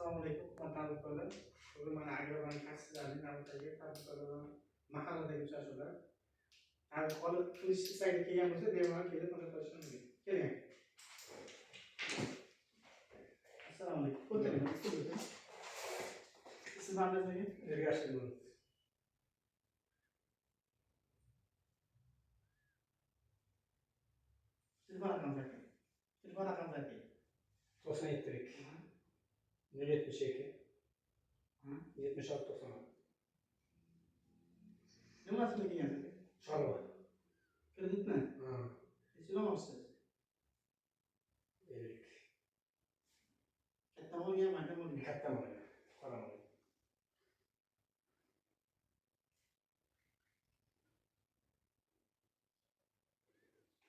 Assalomu alaykum, hurmatli tadbirkorlar. Bugun mana agrobankasizlarning navbatdagi tadbirkorlar mahalladagi uchrashuvlar. Tadbirkorlik qilish istagi kelgan bo'lsa, bemalol kelib murojaat qilishingiz mumkin. Keling. Assalomu alaykum. O'tiring. Sizlarning nimaga ergashib bo'ldi? Telefon raqam ayting. 97 072 76 90. Nimasini kelgansiz? Chorva. Kreditmi? Ha. Necha olmoqchisiz? 50. Katta bo'lgan, mayda bo'lgan. Katta bo'lgan. Qora bo'lgan.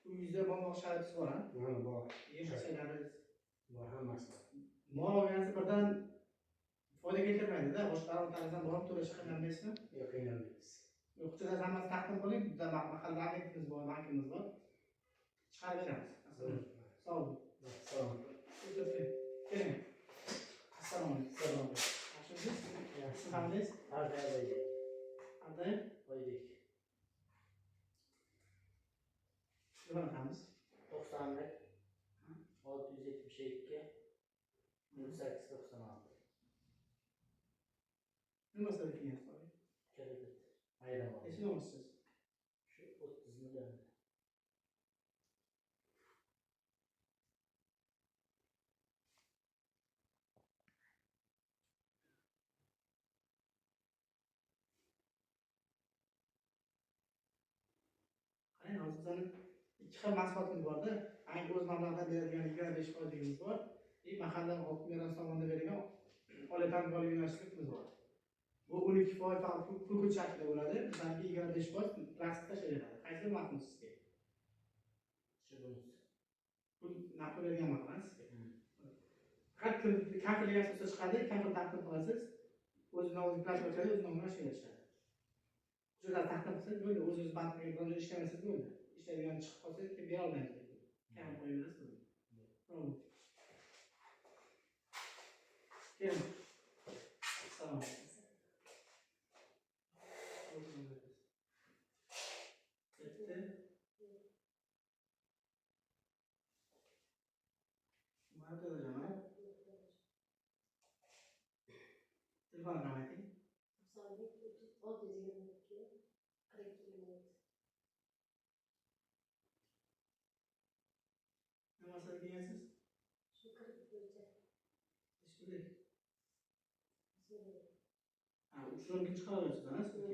Uyingizda bor sharoitingiz bor, ha? Ha, bor. Yem-hasharingiz bor, hammasi bor. Mol olgansiz birdan foyda keltirmaydi-da, boshqa ortangizdan borib to'lash qiynalmaysizmi? Yo'q, qiynalmaysiz. Yo'qchilar zammasi taqdim qiling, bizda mahalla agentimiz bor, bankimiz bor. Chiqarib beramiz. Sog' bo'ling. Sog' bo'ling. Keling. Assalomu alaykum. Assalomu alaykum. Yaxshimisiz? Yaxshi. Siz qandaysiz? Arday. Arday? Oybek. Nima qilamiz? 91 672 0896. Nima sabab kelgansiz? Kredit. Ayran bor. Necha olasiz? Shu 30 million. Qarang, hozir bizning ikki xil mahsulotimiz bor-da. Ayni o'z mablag'dan beradigan 25% bor. Mahalla hokimiyat tomonidan berilgan olatan bor yo'nalishimiz bor. Bu 12% faqat pul shaklida bo'ladi. Bizning 25% plastik tashlayveradi. Qaysi ma'qul sizga? Shu bunisi. Pul naqd bergan ma'qul sizga. Faqat kafilga asosida chiqadi, kafil taqdim qilasiz. O'zining o'zi plastik ochadi, o'zining o'rniga ishlaydi. Hujjatlar taqdim qilsangiz bo'ldi, o'zingiz bankga murojaat ishlamasangiz bo'ldi. Ishlaydigan chiqib qolsa, bera olmaysiz. Kam qo'yaverasiz. To'g'ri. Keling. Assalomu alaykum. Bitti. Mana to'lajaman. Telefon raqam ayting. 622 42. Nima sabab kelgansiz? Shu kredit bo'yicha. Ishbilik. Ha, uchdan chiqaraverasiz, ha, sizga.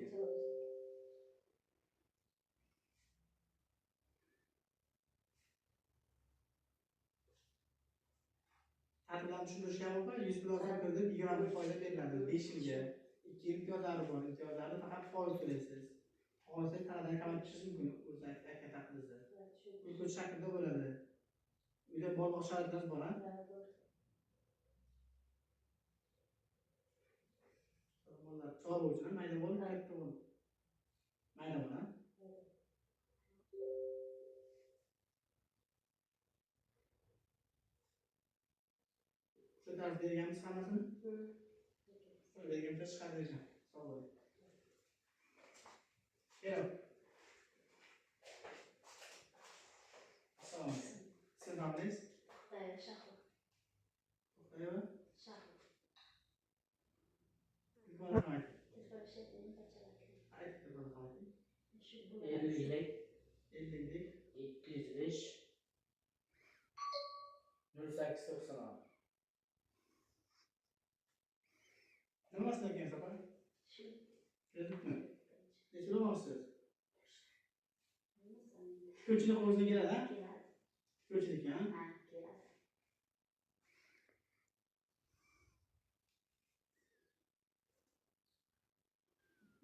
Tartiblarni tushuntirishga bo'lsa, 100 million kirdi, 20% foyda beriladi 5 yilga. 2 yil imtiyozlari bor. Imtiyozlarni faqat foiz to'laysiz. Hozir taladan kamaytirish mumkin o'z aytgan taqdirda. Pul shaklida bo'ladi. Uyda bor sharoitlarimiz bor, ha? Bolalar chorva uchun mayda bo'lib, katta bo'lib. Mayda bo'la. Shu tarz berganmiz hammasini? Berganimda chiqarib berishim. Sog' bo'ling. Keling. Assalomu alaykum. Siz nomdaysiz? Shahlo. To'xtaymi? Shahlo. Telefon raqam ayting. Telefon shahidini tachaladik. Ayting telefon raqam ayting. 50 205 0896. Nimasini kelgansiz, opa? Shu. Kreditmi? Necha olmoqchisiz? Ko'pchilik o'ziga keladi, ha? Keladi. Ko'pchilik, ha? Ha, keladi.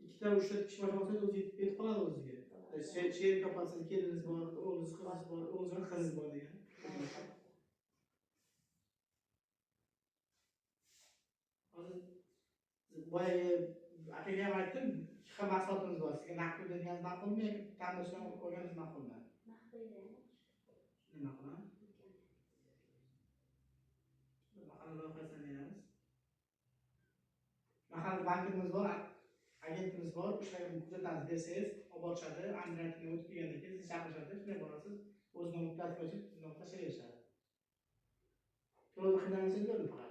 Ikkita uchta kishi boshqa bo'lsa o'zi yetib qoladi o'ziga. Sherik topasiz, keliniz bor, o'g'lingiz, qizingiz bor, o'g'lingiz qizingiz bor degan. Hozir boyagi akaga ham aytdim, ikki xil mahsulotimiz bor. Sizga naqd berganingiz ma'qulmi yoki tanlashdan olganingiz ma'qulmi? Naqd beraymi? Nima qilaman? Mahalla loyihasini beramiz. mahalla bankimiz bor, agentimiz bor, o'shalarga hujjatlarni bersangiz, olib borishadi, andiratini o'tib kelgandan keyin sizni chaqirishadi, shunday borasiz, o'z nomiga tartib ochib, siz nomiga tashlayverishadi. To'lovda qiynalmasangiz bo'ldi faqat.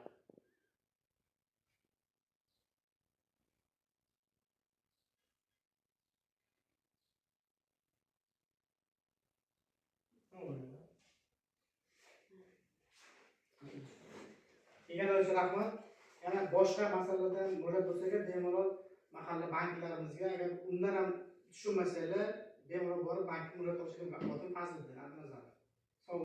Kelganingiz uchun rahmat. Yana boshqa masalalardan murojaat bo'lsa-ga, bemalol mahalla banklarimizga, agar undan ham tushunmasanglar, bemalol borib bankka murojaat qilishingiz mumkin. Fazliddin Abdunazar.